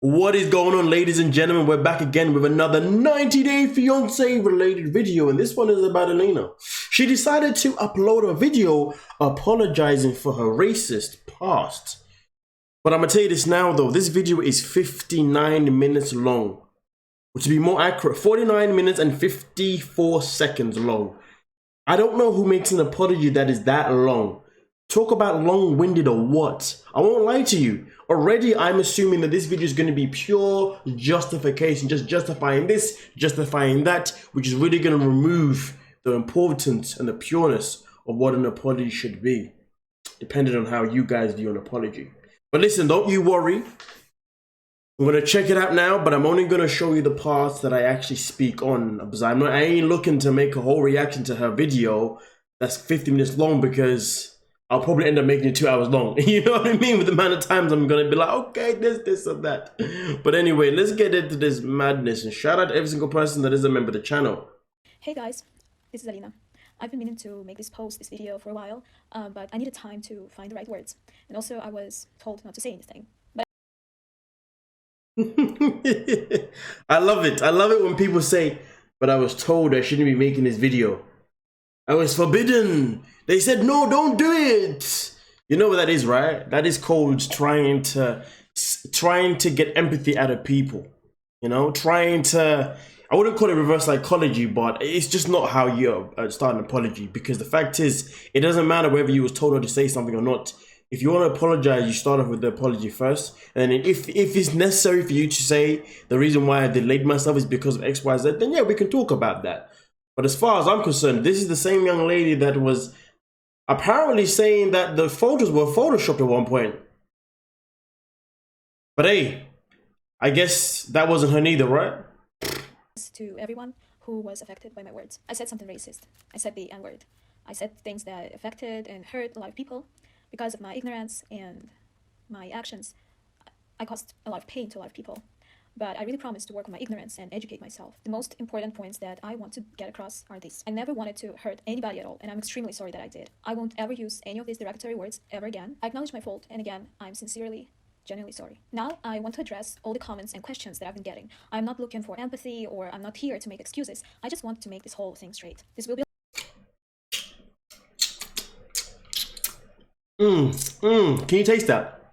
What is going on, ladies and gentlemen? We're back again with another 90-day fiance related video, and this one is about Alina. She decided to upload a video apologizing for her racist past. But I'm gonna tell you this now though, this video is 59 minutes long. Or to be more accurate, 49 minutes and 54 seconds long. I don't know who makes an apology that is that long. Talk about long-winded or what? I won't lie to you. Already, I'm assuming that this video is going to be pure justification, just justifying this, justifying that, which is really going to remove the importance and the pureness of what an apology should be, depending on how you guys view an apology. But listen, don't you worry. I'm going to check it out now, but I'm only going to show you the parts that I actually speak on, because I ain't looking to make a whole reaction to her video that's 50 minutes long, because I'll probably end up making it 2 hours long. You know what I mean? With the amount of times I'm gonna be like, okay, this, or that. But anyway, let's get into this madness. And shout out to every single person that is a member of the channel. Hey guys, this is Alina. I've been meaning to make this video for a while, but I needed time to find the right words. And also I was told not to say anything. But I love it. I love it when people say, but I was told I shouldn't be making this video. I was forbidden. They said, no, don't do it. You know what that is, right? That is called trying to get empathy out of people. You know, I wouldn't call it reverse psychology, but it's just not how you start an apology. Because the fact is, it doesn't matter whether you was told to say something or not. If you want to apologize, you start off with the apology first. And then if it's necessary for you to say the reason why I delayed myself is because of X, Y, Z, then yeah, we can talk about that. But as far as I'm concerned, this is the same young lady that was apparently saying that the photos were photoshopped at one point. But hey, I guess that wasn't her neither, right? to everyone who was affected by my words. I said something racist. I said the N-word. I said things that affected and hurt a lot of people. Because of my ignorance and my actions, I caused a lot of pain to a lot of people. But I really promised to work on my ignorance and educate myself. The most important points that I want to get across are these. I never wanted to hurt anybody at all, and I'm extremely sorry that I did. I won't ever use any of these derogatory words ever again. I acknowledge my fault, and again, I'm genuinely sorry. Now, I want to address all the comments and questions that I've been getting. I'm not looking for empathy, or I'm not here to make excuses. I just want to make this whole thing straight. This will be Can you taste that?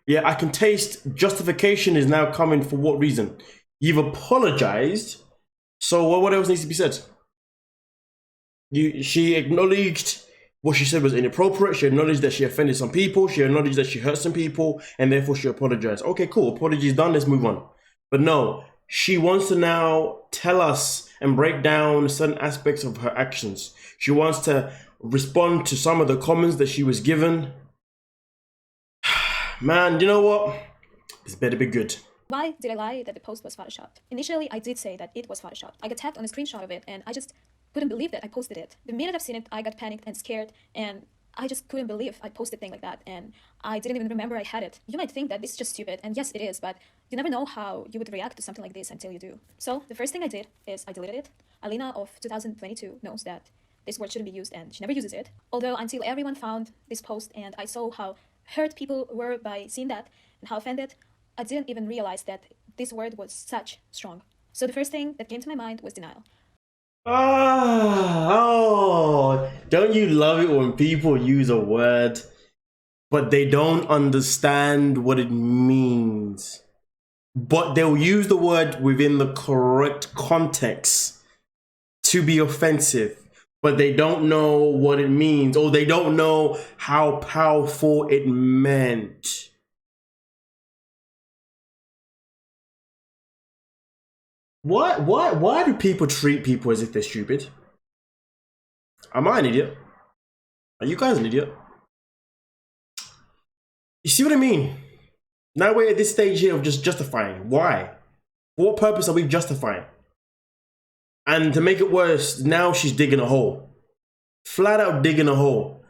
Yeah, I can taste justification is now coming for what reason? You've apologized, so what else needs to be said? She acknowledged what she said was inappropriate. She acknowledged that she offended some people. She acknowledged that she hurt some people, and therefore she apologized. Okay, cool. Apology's done. Let's move on. But no, she wants to now tell us and break down certain aspects of her actions. She wants to respond to some of the comments that she was given. Man, you know what? This better be good. Why did I lie that the post was photoshopped? Initially, I did say that it was photoshopped. I got tagged on a screenshot of it, and I just couldn't believe that I posted it. The minute I've seen it, I got panicked and scared, and I just couldn't believe I posted a thing like that, and I didn't even remember I had it. You might think that this is just stupid, and yes, it is, but you never know how you would react to something like this until you do. So the first thing I did is I deleted it. Alina of 2022 knows that this word shouldn't be used, and she never uses it. Although until everyone found this post and I saw how hurt people were by seeing that and how offended, I didn't even realize that this word was such strong. So the first thing that came to my mind was denial. Oh, don't you love it when people use a word but they don't understand what it means, but they'll use the word within the correct context to be offensive, but they don't know what it means, or they don't know how powerful it meant. Why do people treat people as if they're stupid? Am I an idiot? Are you guys an idiot? You see what I mean? Now we're at this stage here of just justifying. Why? For what purpose are we justifying? And to make it worse, now she's digging a hole. Flat out digging a hole.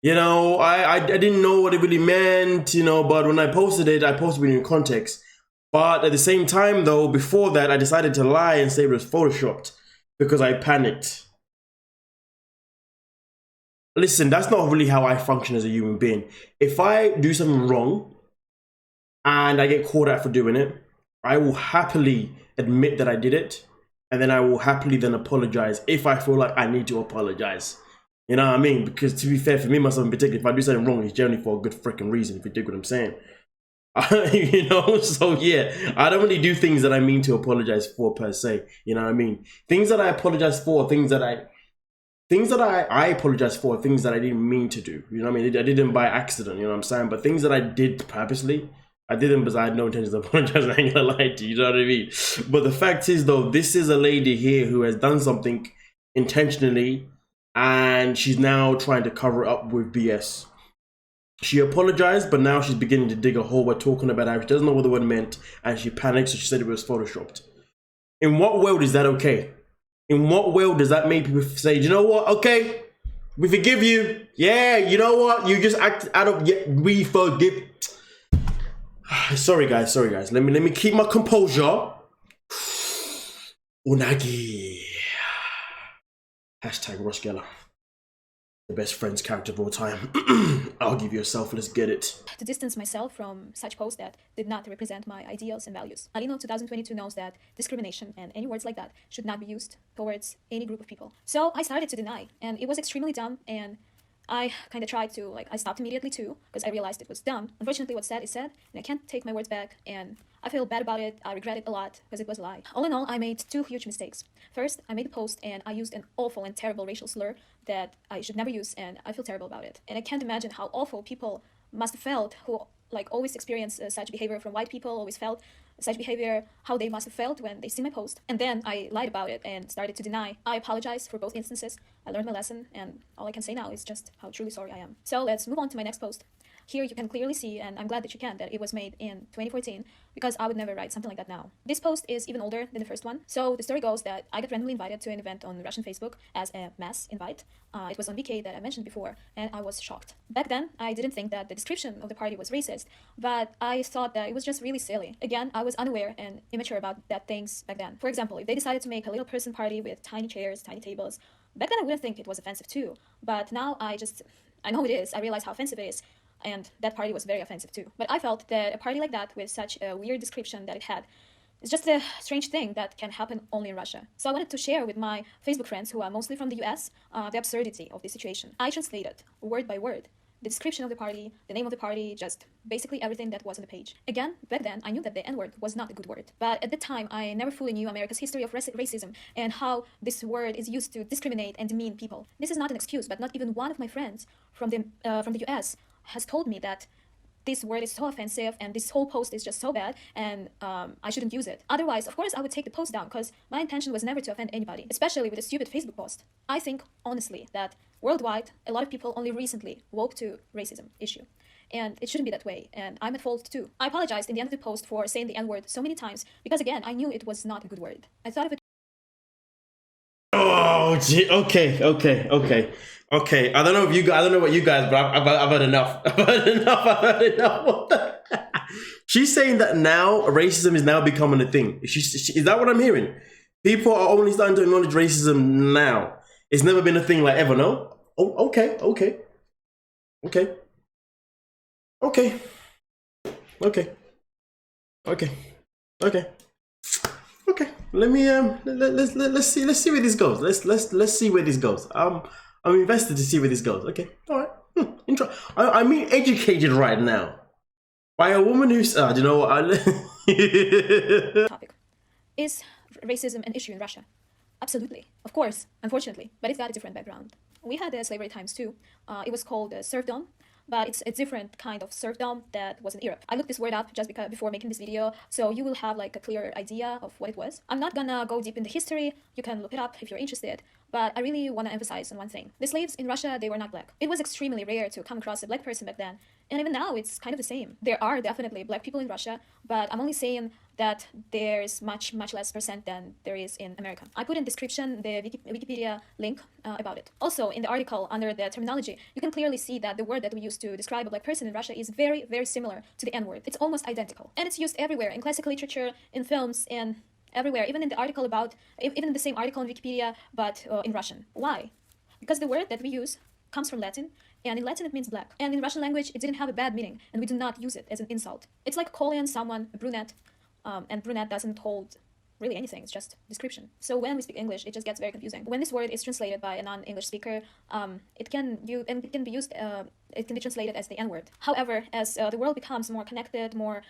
You know, I didn't know what it really meant, you know, but when I posted it in context. But at the same time, though, before that, I decided to lie and say it was photoshopped because I panicked. Listen, that's not really how I function as a human being. If I do something wrong, and I get called out for doing it, I will happily admit that I did it, and then I will happily then apologize if I feel like I need to apologize. You know what I mean? Because to be fair, for me, myself in particular, if I do something wrong, it's generally for a good freaking reason, if you dig what I'm saying. You know, so yeah, I don't really do things that I mean to apologize for per se. You know what I mean? Things that I apologize for, things that I apologize for, things that I didn't mean to do. You know what I mean? I didn't by accident, you know what I'm saying? But things that I did purposely, I didn't because I had no intention of apologizing. I ain't gonna lie to you, you know what I mean? But the fact is though, this is a lady here who has done something intentionally, and she's now trying to cover it up with BS. She apologized, but now she's beginning to dig a hole by talking about how she doesn't know what the word meant, and she panicked, so she said it was photoshopped. In what world is that okay? In what world does that make people say, you know what, okay, we forgive you. Yeah, you know what, you just acted out of, yeah, we forgive. Sorry guys. Let me keep my composure. Unagi. Hashtag Ross Geller. The best friends character of all time. I'll give you a selfless get it. To distance myself from such posts that did not represent my ideals and values. Alina 2022 knows that discrimination and any words like that should not be used towards any group of people. So I started to deny, and it was extremely dumb, and I kind of tried to, I stopped immediately too, because I realized it was dumb. Unfortunately, what's said is said, and I can't take my words back, and I feel bad about it. I regret it a lot, because it was a lie. All in all, I made two huge mistakes. First, I made a post, and I used an awful and terrible racial slur that I should never use, and I feel terrible about it. And I can't imagine how awful people must have felt who always experience such behavior from white people, always felt such behavior, how they must have felt when they see my post. And then I lied about it and started to deny. I apologize for both instances. I learned my lesson, and all I can say now is just how truly sorry I am. So let's move on to my next post. Here you can clearly see, and I'm glad that you can, that it was made in 2014, because I would never write something like that now. This post is even older than the first one. So the story goes that I got randomly invited to an event on Russian Facebook as a mass invite. It was on VK that I mentioned before, and I was shocked. Back then, I didn't think that the description of the party was racist, but I thought that it was just really silly. Again, I was unaware and immature about that things back then. For example, if they decided to make a little person party with tiny chairs, tiny tables, back then I wouldn't think it was offensive too. But now I know it is. I realize how offensive it is. And that party was very offensive too. But I felt that a party like that with such a weird description that it had is just a strange thing that can happen only in Russia. So I wanted to share with my Facebook friends, who are mostly from the US, the absurdity of this situation. I translated word by word the description of the party, the name of the party, just basically everything that was on the page. Again, back then, I knew that the N-word was not a good word. But at the time, I never fully knew America's history of racism and how this word is used to discriminate and demean people. This is not an excuse, but not even one of my friends from the US has told me that this word is so offensive and this whole post is just so bad, and I shouldn't use it. Otherwise, of course, I would take the post down, because my intention was never to offend anybody, especially with a stupid Facebook post. I think, honestly, that worldwide, a lot of people only recently woke to racism issue. And it shouldn't be that way, and I'm at fault too. I apologized in the end of the post for saying the N-word so many times, because again, I knew it was not a good word. I thought of it. Oh, gee, okay. I don't know about you guys, but I've had enough. I've had enough. What the? She's saying that now racism is now becoming a thing. Is that what I'm hearing? People are only starting to acknowledge racism now. It's never been a thing like ever, no? Oh, okay. Let me let's see where this goes. Let's see where this goes. I'm invested to see where this goes. Okay, all right. I'm being educated right now by a woman who's you know what? Topic. Is racism an issue in Russia? Absolutely, of course, unfortunately, but it's got a different background. We had slavery times too. It was called serfdom, but it's a different kind of serfdom that was in Europe. I looked this word up just before making this video, so you will have like a clear idea of what it was. I'm not gonna go deep in the history. You can look it up if you're interested, but I really want to emphasize on one thing. The slaves in Russia, they were not black. It was extremely rare to come across a black person back then, and even now it's kind of the same. There are definitely black people in Russia, but I'm only saying that there's much less percent than there is in America. I put in description the Wikipedia link about it. Also, in the article under the terminology, you can clearly see that the word that we use to describe a black person in Russia is very similar to the N-word. It's almost identical, and it's used everywhere, in classical literature, in films, and everywhere, even in the article even in the same article in Wikipedia, but in Russian. Why? Because the word that we use comes from Latin, And in Latin, it means black. And in Russian language, it didn't have a bad meaning, and we do not use it as an insult. It's like calling someone a brunette, and brunette doesn't hold really anything, it's just description. So when we speak English, it just gets very confusing. When this word is translated by a non-English speaker, it can be translated as the N-word. However, as the world becomes more connected, more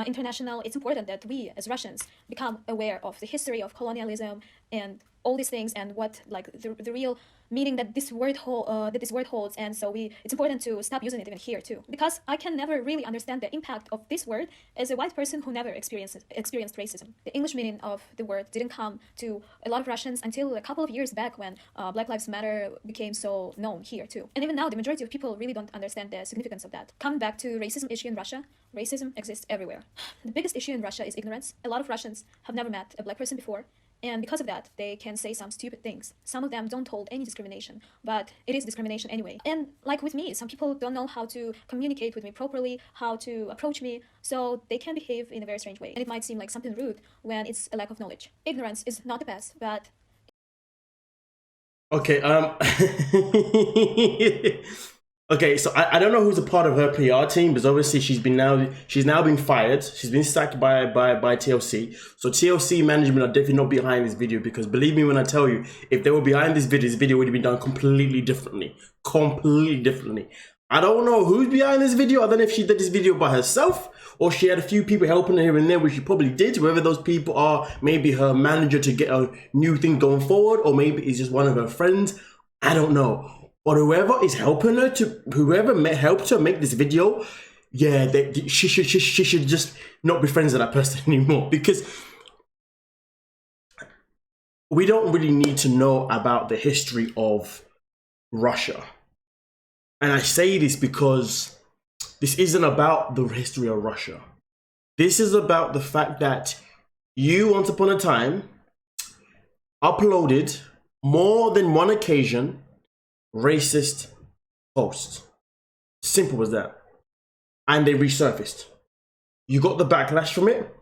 international, it's important that we as Russians become aware of the history of colonialism and all these things, and what like the real meaning that this word holds. And so it's important to stop using it even here too, because I can never really understand the impact of this word as a white person who never experienced racism. The English meaning of the word didn't come to a lot of Russians until a couple of years back, when Black Lives Matter became so known here too. And even now, the majority of people really don't understand the significance of that. Coming back to racism issue in Russia, racism exists everywhere. The biggest issue in Russia is ignorance. A lot of Russians have never met a black person before, and because of that, they can say some stupid things. Some of them don't hold any discrimination, but it is discrimination anyway. And like with me, some people don't know how to communicate with me properly, how to approach me, so they can behave in a very strange way. And it might seem like something rude when it's a lack of knowledge. Ignorance is not the best, but... Okay, okay, so I don't know who's a part of her PR team, because obviously she's now been fired. She's been sacked by TLC. So TLC management are definitely not behind this video, because believe me when I tell you, if they were behind this video would have been done completely differently. I don't know who's behind this video. I don't know if she did this video by herself, or she had a few people helping her here and there, which she probably did. Whoever those people are, maybe her manager to get a new thing going forward, or maybe it's just one of her friends. I don't know. But whoever is helping her helped her make this video, yeah, she should just not be friends with that person anymore, because we don't really need to know about the history of Russia. And I say this because this isn't about the history of Russia. This is about the fact that you, once upon a time, uploaded more than one occasion racist posts. Simple as that. And they resurfaced. You got the backlash from it.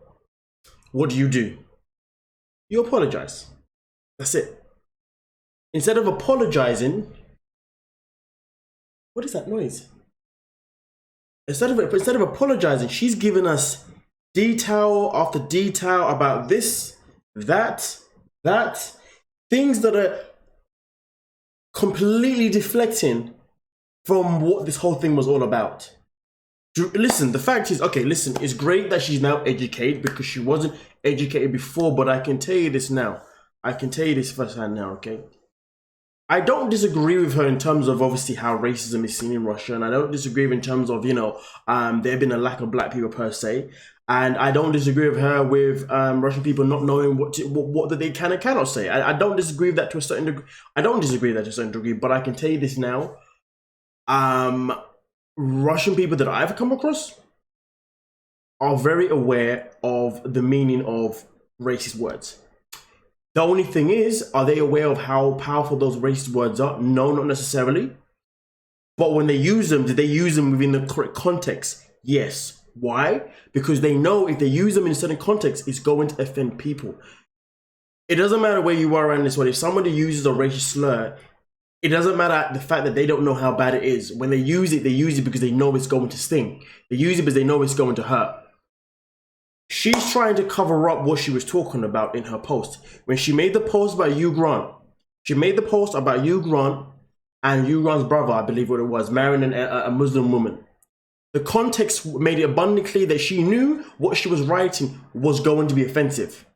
What do? You apologize. That's it. Instead of apologizing, what is that noise? Instead of apologizing, she's giving us detail after detail about this, that, things that are completely deflecting from what this whole thing was all about. Listen, the fact is, okay, listen, it's great that she's now educated, because she wasn't educated before, but I can tell you this now. I can tell you this firsthand now, okay? I don't disagree with her in terms of obviously how racism is seen in Russia, and I don't disagree in terms of, there been a lack of black people per se, and I don't disagree with her with Russian people not knowing what they can and cannot say. I don't disagree with that to a certain degree. But I can tell you this now. Russian people that I've come across are very aware of the meaning of racist words. The only thing is, are they aware of how powerful those racist words are? No, not necessarily. But when they use them, do they use them within the correct context? Yes. Why? Because they know if they use them in a certain context, it's going to offend people. It doesn't matter where you are around this world. If somebody uses a racist slur, it doesn't matter the fact that they don't know how bad it is. When they use it because they know it's going to sting. They use it because they know it's going to hurt. She's trying to cover up what she was talking about in her post. When she made the post about Hugh Grant, and Hugh Grant's brother, I believe what it was, marrying a Muslim woman. The context made it abundantly clear that she knew what she was writing was going to be offensive.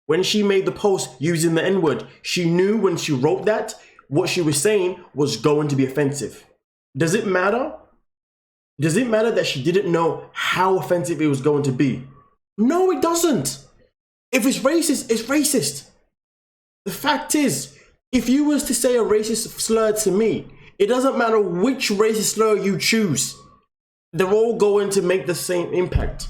When she made the post using the N-word, she knew when she wrote that, what she was saying was going to be offensive. Does it matter? Does it matter that she didn't know how offensive it was going to be? No, it doesn't. If it's racist, it's racist. The fact is, if you was to say a racist slur to me, it doesn't matter which racist slur you choose. They're all going to make the same impact.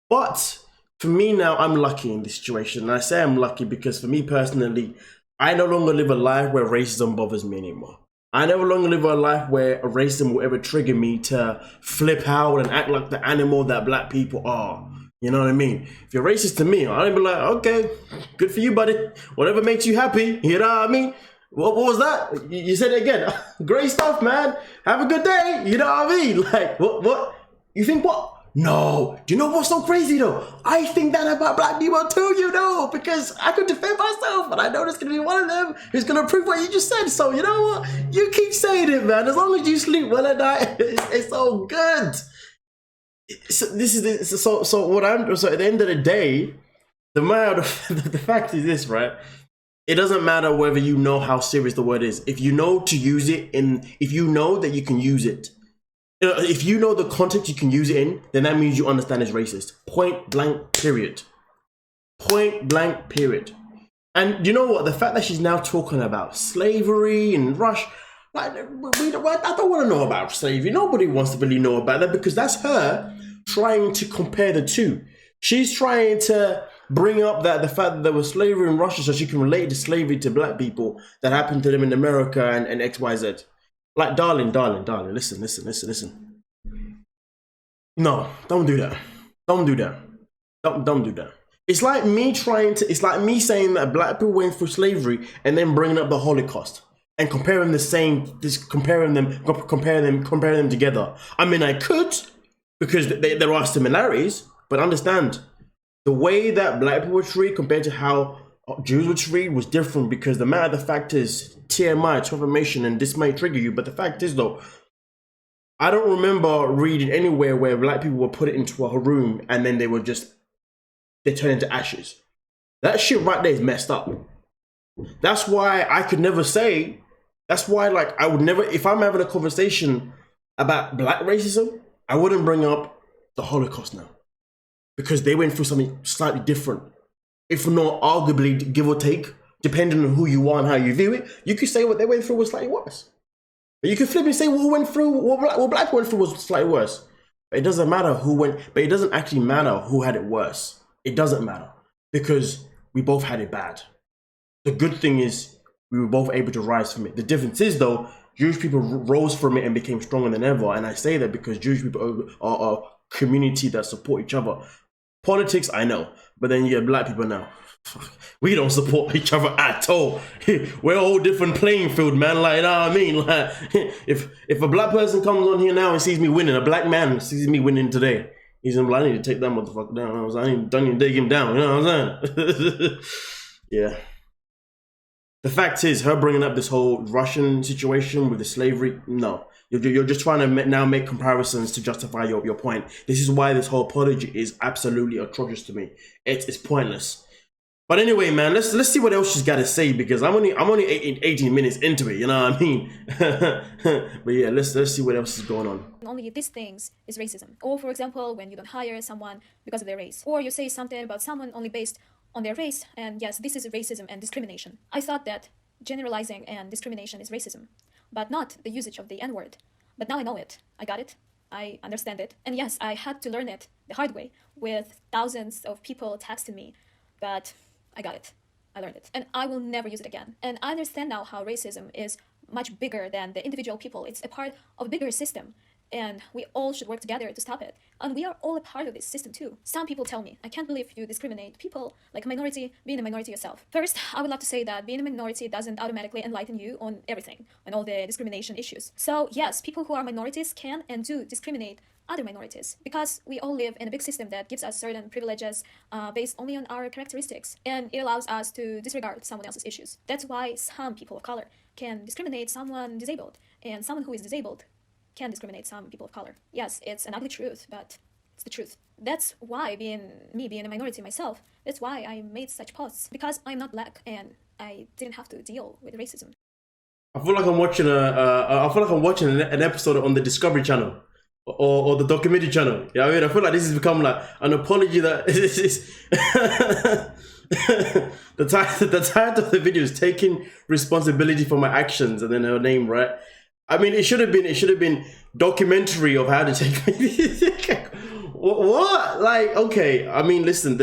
But for me now, I'm lucky in this situation. And I say I'm lucky because for me personally, I no longer live a life where racism bothers me anymore. I no longer live a life where racism will ever trigger me to flip out and act like the animal that black people are. You know what I mean? If you're racist to me, I'll be like, okay, good for you, buddy. Whatever makes you happy, you know what I mean? What was that? You said it again. Great stuff, man. Have a good day. You know what I mean? Like, what? You think what? No. Do you know what's so crazy though? I think that about black people too, you know, because I could defend myself, but I know there's gonna be one of them who's gonna prove what you just said. So you know what? You keep saying it, man. As long as you sleep well at night, it's all good. So this is so at the end of the day, the fact is this, right? It doesn't matter whether you know how serious the word is. If you know to use it if you know that you can use it, if you know the context you can use it in, then that means you understand it's racist. Point blank, period. Point blank, period. And you know what? The fact that she's now talking about slavery and Russia, like, I don't want to know about slavery. Nobody wants to really know about that because that's her trying to compare the two. She's trying to bring up that the fact that there was slavery in Russia so she can relate to slavery to black people that happened to them in America and XYZ. Like, darling, listen. No, don't do that. Don't do that. Don't do that. It's like me saying that black people went through slavery and then bringing up the Holocaust and comparing them together. I mean, I could, because there are similarities, but understand the way that black people were treated compared to how Jews were treated was different, because the matter of the fact is, TMI, transformation, and this may trigger you, but the fact is though, I don't remember reading anywhere where black people were put into a room and then they turn into ashes. That shit right there is messed up. That's why I could never say, that's why like I would never, if I'm having a conversation about black racism, I wouldn't bring up the Holocaust now, because they went through something slightly different. If not arguably, give or take, depending on who you are and how you view it, you could say what they went through was slightly worse. But you could flip and say what black went through was slightly worse. But it doesn't matter but it doesn't actually matter who had it worse. It doesn't matter, because we both had it bad. The good thing is we were both able to rise from it. The difference is though, Jewish people rose from it and became stronger than ever. And I say that because Jewish people are a community that support each other. Politics, I know, but then you get black people now. We don't support each other at all. We're all different playing field, man. Like, you know what I mean? Like, if a black person comes on here now and sees me winning, a black man sees me winning today, he's like, I need to take that motherfucker down. I don't even dig him down. You know what I'm saying? Yeah. The fact is, her bringing up this whole Russian situation with the slavery, no. You're just trying to now make comparisons to justify your point. This is why this whole apology is absolutely atrocious to me. It's pointless. But anyway, man, let's see what else she's got to say, because I'm only 18 minutes into it. You know what I mean? But yeah, let's see what else is going on. Only these things is racism. Or for example, when you don't hire someone because of their race, or you say something about someone only based on their race, and yes, this is racism and discrimination. I thought that generalizing and discrimination is racism, but not the usage of the N-word. But now I know it. I got it. I understand it. And yes, I had to learn it the hard way, with thousands of people texting me, but I got it. I learned it. And I will never use it again. And I understand now how racism is much bigger than the individual people. It's a part of a bigger system. And we all should work together to stop it. And we are all a part of this system too. Some people tell me, I can't believe you discriminate people like a minority, being a minority yourself. First, I would love to say that being a minority doesn't automatically enlighten you on everything, on all the discrimination issues. So yes, people who are minorities can and do discriminate other minorities, because we all live in a big system that gives us certain privileges based only on our characteristics, and it allows us to disregard someone else's issues. That's why some people of color can discriminate someone disabled, and someone who is disabled can discriminate some people of color. Yes, it's an ugly truth, but it's the truth. That's why being a minority myself, that's why I made such posts, because I'm not black and I didn't have to deal with racism. I feel like I'm watching an episode on the Discovery Channel or the documentary channel. Yeah, I mean, I feel like this has become like an apology that the title of the video is taking responsibility for my actions, and then her name, right? I mean, it should have been documentary of how to take what? Like, okay, I mean, listen,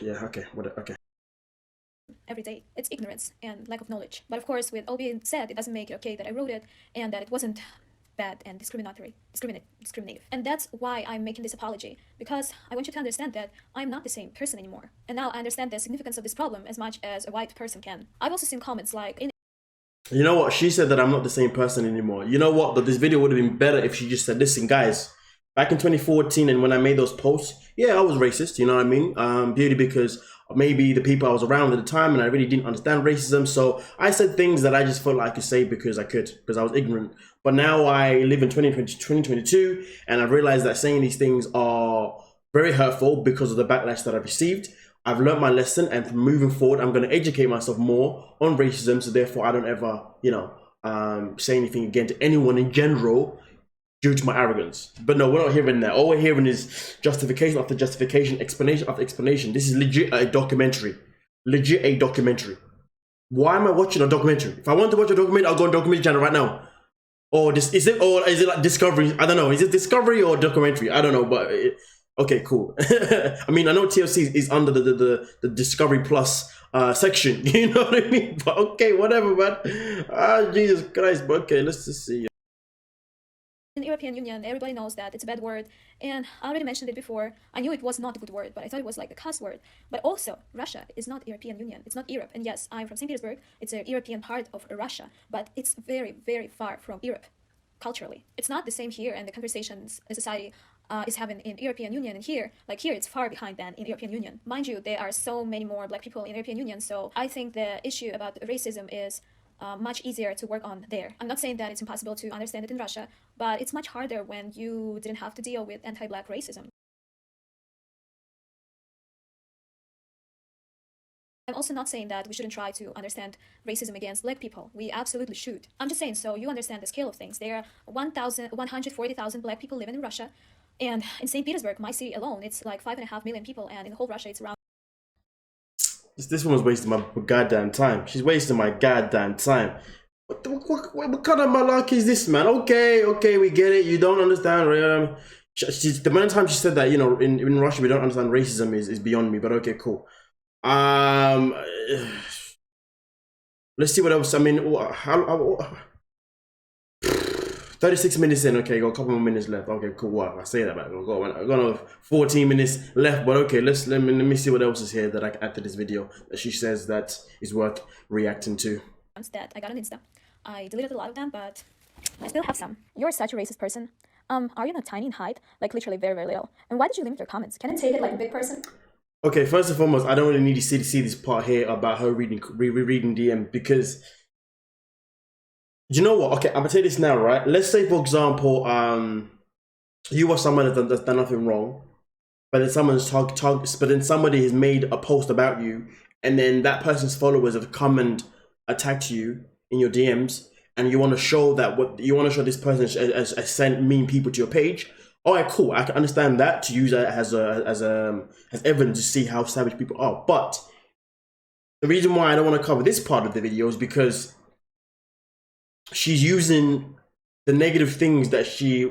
yeah, okay, okay. Every day. It's ignorance and lack of knowledge. But of course, with all being said, it doesn't make it okay that I wrote it and that it wasn't bad and discriminative. And that's why I'm making this apology, because I want you to understand that I'm not the same person anymore. And now I understand the significance of this problem as much as a white person can. I've also seen comments like, you know what? She said that I'm not the same person anymore. You know what? That this video would have been better if she just said, listen, guys, back in 2014 and when I made those posts, yeah, I was racist, you know what I mean? Purely because maybe the people I was around at the time and I really didn't understand racism. So I said things that I just felt like I could say because I could, because I was ignorant. But now I live in 2022 and I've realized that saying these things are very hurtful because of the backlash that I've received. I've learned my lesson, and from moving forward, I'm going to educate myself more on racism, so therefore I don't ever, you know, say anything again to anyone in general due to my arrogance. But no, we're not hearing that. All we're hearing is justification after justification, explanation after explanation. This is legit a documentary. Legit a documentary. Why am I watching a documentary? If I want to watch a documentary, I'll go on documentary channel right now. Or this is it like Discovery? I don't know. Is it Discovery or documentary? I don't know, but okay, cool. I mean, I know TLC is under the Discovery Plus section. You know what I mean? But okay, whatever, man. Ah, Jesus Christ. But okay, let's just see. in the European Union, everybody knows that it's a bad word, and I already mentioned it before. I knew it was not a good word, but I thought it was like a cuss word. But also, Russia is not European Union. It's not Europe. And yes, I'm from St. Petersburg. It's a European part of Russia, but it's very, very far from Europe culturally. It's not the same here, and the conversations the society is having in European Union, and here it's far behind than in European Union. Mind you, there are so many more black people in European Union, so I think the issue about racism is much easier to work on there. I'm not saying that it's impossible to understand it in Russia, but it's much harder when you didn't have to deal with anti-black racism. I'm also not saying that we shouldn't try to understand racism against black people. We absolutely should. I'm just saying, so you understand the scale of things. There are 140,000 black people living in Russia, and in St. Petersburg, my city alone, it's like 5.5 million people, and in the whole Russia, it's around. This woman's wasting my goddamn time. She's wasting my goddamn time. What kind of malarkey is this, man? Okay, we get it. You don't understand. The amount of time she said that, you know, in Russia we don't understand racism is beyond me. But okay, cool. Let's see what else. I mean, 36 minutes in. Okay, got a couple more minutes left. Okay, cool. Wow, I say that, man. I got another 14 minutes left. But okay, let me see what else is here that I can add to this video that she says that is worth reacting to. That I got on Insta. I deleted a lot of them, but I still have some. You're such a racist person. Are you not tiny in height? Like literally very, very little. And why did you limit your comments? Can I take it like a big person? Okay, first and foremost, I don't really need to see this part here about her rereading DM, because you know what? Okay, I'm gonna tell you this now, right? Let's say, for example, you are someone that's done nothing wrong, but then somebody has made a post about you, and then that person's followers have come and attacked you in your DMs, and you want to show this person has sent mean people to your page. All right, cool. I can understand that, to use that as evidence to see how savage people are. But the reason why I don't want to cover this part of the video is because she's using the negative things that she's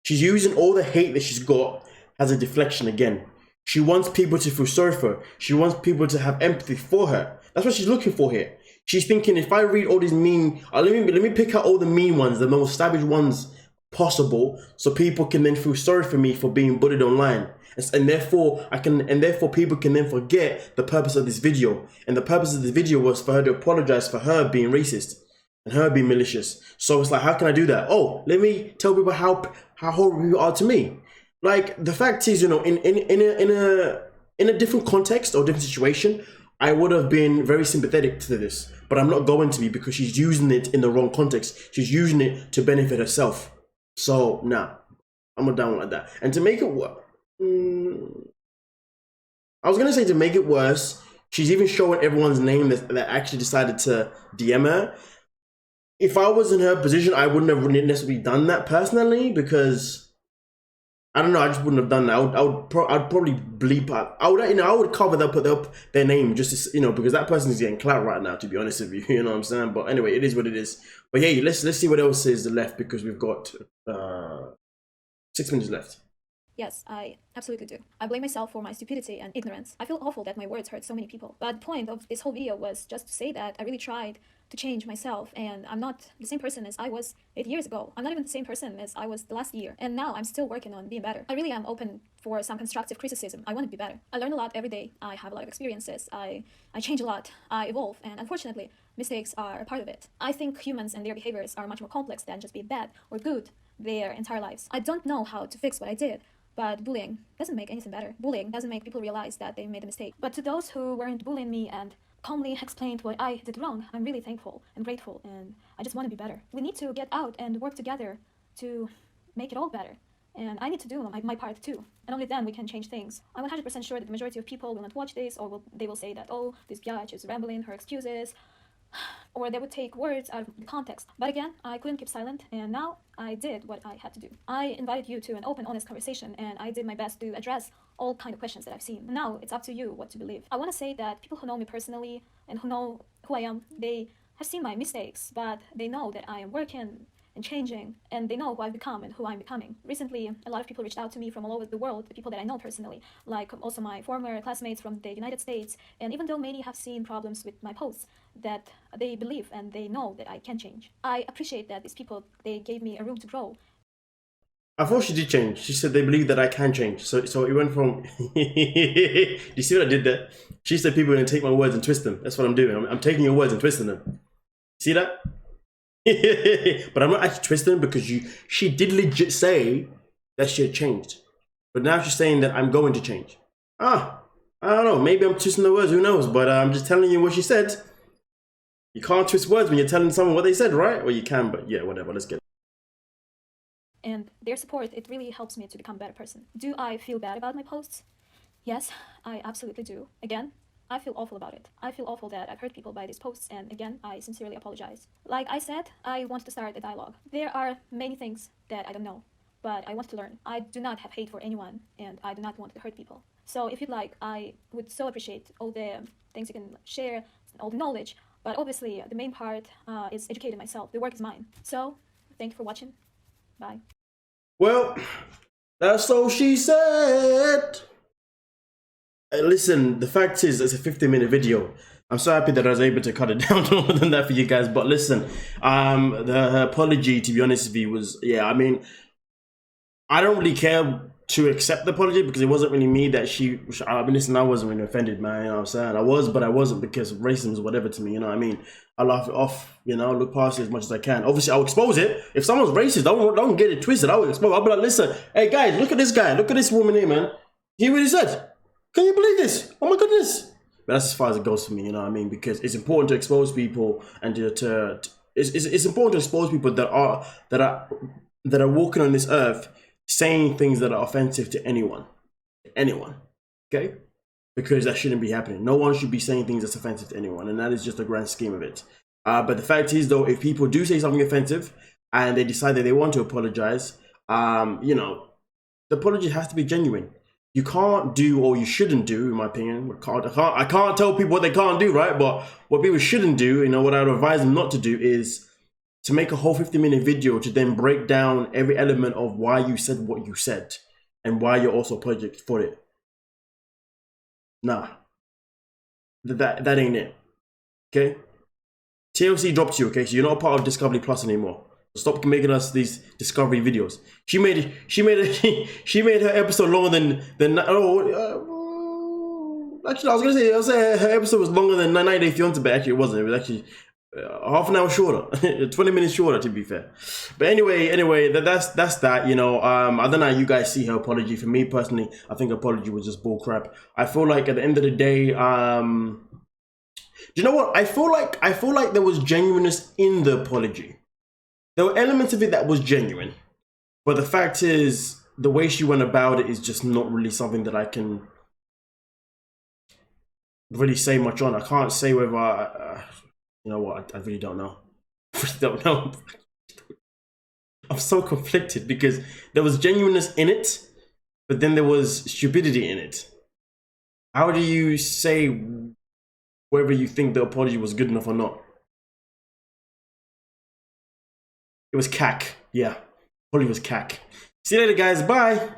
using all the hate that she's got as a deflection again. She wants people to feel sorry for her. She wants people to have empathy for her. That's what she's looking for here. She's thinking, if I read all these mean, let me pick out all the mean ones, the most savage ones possible, so people can then feel sorry for me for being bullied online, and therefore people can then forget the purpose of this video. And the purpose of the video was for her to apologize for her being racist and her being malicious. So it's like, how can I do that? Oh, let me tell people how horrible you are to me. Like, the fact is, you know, in a different context or different situation, I would have been very sympathetic to this, but I'm not going to be, because she's using it in the wrong context. She's using it to benefit herself. So nah, I'm not down like that. And to make it worse, I was gonna say, to make it worse, she's even showing everyone's name that actually decided to DM her. If I was in her position, I wouldn't have necessarily done that personally, because I don't know, I just wouldn't have done that. I'd probably bleep out. I would cover that, put up their name, just to, you know, because that person is getting clout right now, to be honest with you. You know what I'm saying? But anyway, it is what it is. But yeah, let's see what else is left, because we've got 6 minutes left. Yes, I absolutely do. I blame myself for my stupidity and ignorance. I feel awful that my words hurt so many people. But the point of this whole video was just to say that I really tried to change myself, and I'm not the same person as I was 8 years ago. I'm not even the same person as I was the last year. And now I'm still working on being better. I really am open for some constructive criticism. I want to be better. I learn a lot every day. I have a lot of experiences. I change a lot. I evolve. And unfortunately, mistakes are a part of it. I think humans and their behaviors are much more complex than just be bad or good their entire lives. I don't know how to fix what I did, but bullying doesn't make anything better. Bullying doesn't make people realize that they made a mistake. But to those who weren't bullying me and calmly explained what I did wrong, I'm really thankful and grateful, and I just want to be better. We need to get out and work together to make it all better. And I need to do my part too. And only then we can change things. I'm 100% sure that the majority of people will not watch this, or they will say that, oh, this biatch is rambling her excuses, or they would take words out of the context. But again, I couldn't keep silent, and now I did what I had to do. I invited you to an open, honest conversation, and I did my best to address all kind of questions that I've seen. Now it's up to you what to believe. I want to say that people who know me personally and who know who I am, they have seen my mistakes, but they know that I am working and changing, and they know who I've become and who I'm becoming. Recently, a lot of people reached out to me from all over the world, the people that I know personally, like also my former classmates from the United States, and even though many have seen problems with my posts, that they believe and they know that I can change. I appreciate that these people, they gave me a room to grow. I thought she did change. She said they believe that I can change. So it went from... You see what I did there? She said people are going to take my words and twist them. That's what I'm doing. I'm taking your words and twisting them. See that? But I'm not actually twisting, because she did legit say that she had changed. But now she's saying that I'm going to change. I don't know. Maybe I'm twisting the words. Who knows? But I'm just telling you what she said. You can't twist words when you're telling someone what they said, right? Well, you can, but yeah, whatever. Let's get it. And their support, it really helps me to become a better person. Do I feel bad about my posts? Yes, I absolutely do. Again, I feel awful about it. I feel awful that I've hurt people by these posts, and again, I sincerely apologize. Like I said, I want to start a dialogue. There are many things that I don't know, but I want to learn. I do not have hate for anyone, and I do not want to hurt people. So if you'd like, I would so appreciate all the things you can share, all the knowledge, but obviously the main part is educating myself. The work is mine. So thank you for watching. Bye. Well, that's all she said. Listen, the fact is, it's a 50-minute video. I'm so happy that I was able to cut it down more than that for you guys. But listen, her apology, to be honest with you, was, yeah, I mean, I don't really care to accept the apology, because it wasn't really me that I mean, listen, I wasn't really offended, man, you know what I'm saying? I was, but I wasn't, because racism is whatever to me, you know what I mean? I laugh it off, you know, look past it as much as I can. Obviously, I'll expose it. If someone's racist, don't get it twisted. I will expose it. I'll be like, listen, hey guys, look at this guy, look at this woman here, man. Hear what he said? Can you believe this? Oh my goodness. But that's as far as it goes for me, you know what I mean? Because it's important to expose people, and it's important to expose people that are walking on this earth saying things that are offensive to anyone, okay? Because that shouldn't be happening. No one should be saying things that's offensive to anyone, and that is just the grand scheme of it. But the fact is, though, if people do say something offensive and they decide that they want to apologize, you know, the apology has to be genuine. You can't do, or you shouldn't do, in my opinion. I can't tell people what they can't do, right? But what people shouldn't do, you know, what I would advise them not to do is to make a whole 50-minute video to then break down every element of why you said what you said and why you're also apologetic for it. Nah, that ain't it. Okay, TLC dropped you. Okay, so you're not a part of Discovery Plus anymore. Stop making us these Discovery videos. She made her episode longer than actually, I was gonna say her episode was longer than 90 Day Fiancé, but actually it wasn't. It was actually half an hour shorter, 20 minutes shorter, to be fair. But anyway, that's that, you know. I don't know how you guys see her apology. For me personally, I think her apology was just bull crap. I feel like at the end of the day, do you know what? I feel like there was genuineness in the apology. There were elements of it that was genuine, but the fact is, the way she went about it is just not really something that I can really say much on. I can't say whether you know what, I really don't know. I really don't know. I'm so conflicted, because there was genuineness in it, but then there was stupidity in it. How do you say whether you think the apology was good enough or not? It was cack. Yeah, apology was cack. See you later, guys. Bye.